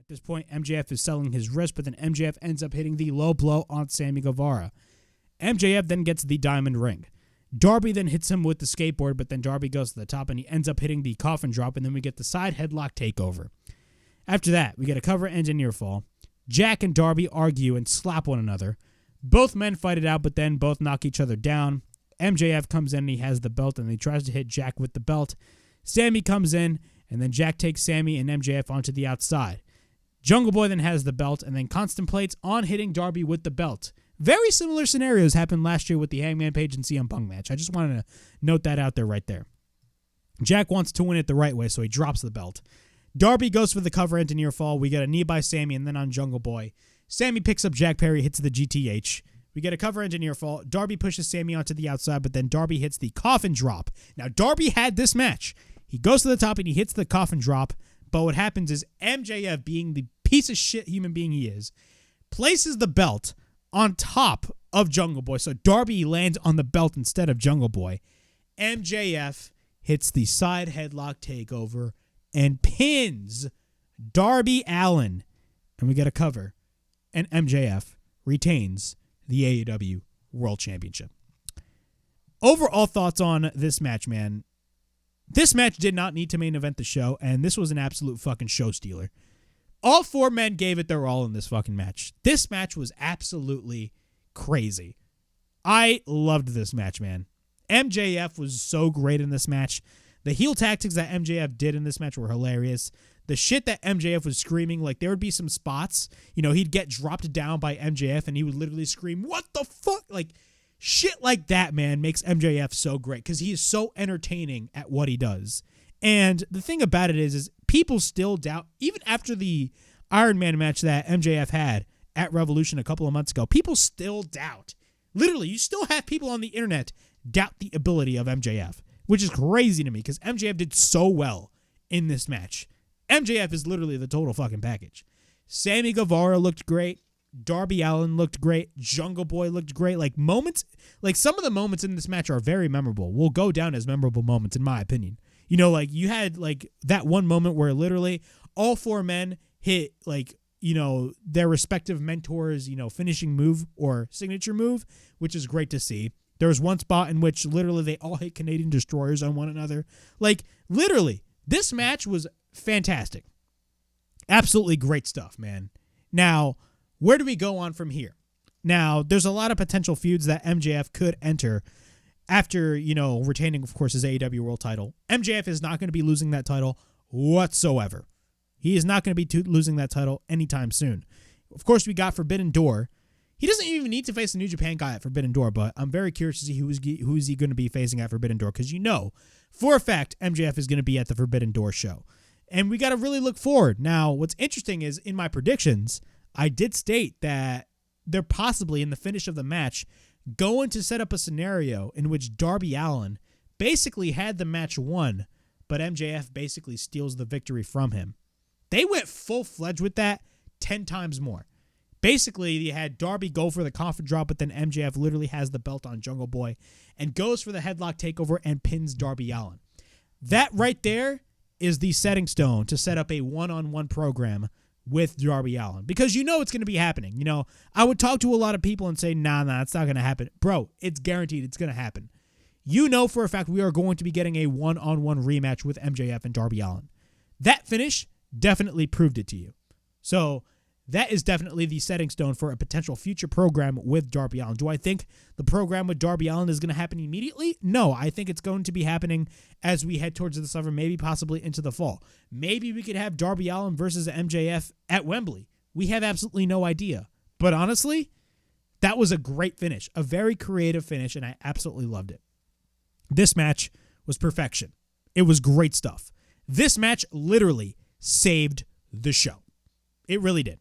At this point, MJF is selling his wrist, but then MJF ends up hitting the low blow on Sammy Guevara. MJF then gets the diamond ring. Darby then hits him with the skateboard, but then Darby goes to the top and he ends up hitting the coffin drop, and then we get the side headlock takeover. After that, we get a cover and a near fall. Jack and Darby argue and slap one another. Both men fight it out, but then both knock each other down. MJF comes in and he has the belt, and he tries to hit Jack with the belt. Sammy comes in, and then Jack takes Sammy and MJF onto the outside. Jungleboy then has the belt and then contemplates on hitting Darby with the belt. Very similar scenarios happened last year with the Hangman Page and CM Punk match. I just wanted to note that out there right there. Jack wants to win it the right way, so he drops the belt. Darby goes for the cover and a near fall. We get a knee by Sammy and then on Jungleboy. Sammy picks up Jack Perry, hits the GTH. We get a cover and a near fall. Darby pushes Sammy onto the outside, but then Darby hits the coffin drop. Now, Darby had this match. He goes to the top and he hits the coffin drop, but what happens is MJF, being the piece of shit human being he is, places the belt on top of Jungle Boy. So Darby lands on the belt instead of Jungle Boy. MJF hits the side headlock takeover and pins Darby Allin. And we get a cover. And MJF retains the AEW World Championship. Overall thoughts on this match, man. This match did not need to main event the show, and this was an absolute fucking show stealer. All four men gave it their all in this fucking match. This match was absolutely crazy. I loved this match, man. MJF was so great in this match. The heel tactics that MJF did in this match were hilarious. The shit that MJF was screaming, like there would be some spots, he'd get dropped down by MJF and he would literally scream, "What the fuck?" Like shit like that, man, makes MJF so great because he is so entertaining at what he does. And the thing about it is people still doubt, even after the Iron Man match that MJF had at Revolution a couple of months ago, people still doubt. Literally, you still have people on the internet doubt the ability of MJF, which is crazy to me because MJF did so well in this match. MJF is literally the total fucking package. Sammy Guevara looked great. Darby Allin looked great. Jungle Boy looked great. Some of the moments in this match are very memorable. Will go down as memorable moments in my opinion. You had that one moment where literally all four men hit their respective mentors, finishing move or signature move, which is great to see. There was one spot in which literally they all hit Canadian destroyers on one another. Literally, this match was fantastic. Absolutely great stuff, man. Now, where do we go on from here? Now, there's a lot of potential feuds that MJF could enter after, retaining, of course, his AEW World title. MJF is not going to be losing that title whatsoever. He is not going to be losing that title anytime soon. Of course, we got Forbidden Door. He doesn't even need to face a New Japan guy at Forbidden Door, but I'm very curious to see who is he going to be facing at Forbidden Door, because for a fact, MJF is going to be at the Forbidden Door show. And we got to really look forward. Now, what's interesting is in my predictions, I did state that they're possibly in the finish of the match going to set up a scenario in which Darby Allin basically had the match won, but MJF basically steals the victory from him. They went full-fledged with that 10 times more. Basically, you had Darby go for the coffin drop, but then MJF literally has the belt on Jungle Boy and goes for the headlock takeover and pins Darby Allin. That right there is the setting stone to set up a one-on-one program with Darby Allin, because it's going to be happening. I would talk to a lot of people and say, nah, it's not going to happen. Bro, it's guaranteed it's going to happen. For a fact we are going to be getting a one-on-one rematch with MJF and Darby Allin. That finish definitely proved it to you. So that is definitely the setting stone for a potential future program with Darby Allin. Do I think the program with Darby Allin is going to happen immediately? No, I think it's going to be happening as we head towards the summer, maybe possibly into the fall. Maybe we could have Darby Allin versus MJF at Wembley. We have absolutely no idea. But honestly, that was a great finish, a very creative finish, and I absolutely loved it. This match was perfection. It was great stuff. This match literally saved the show. It really did.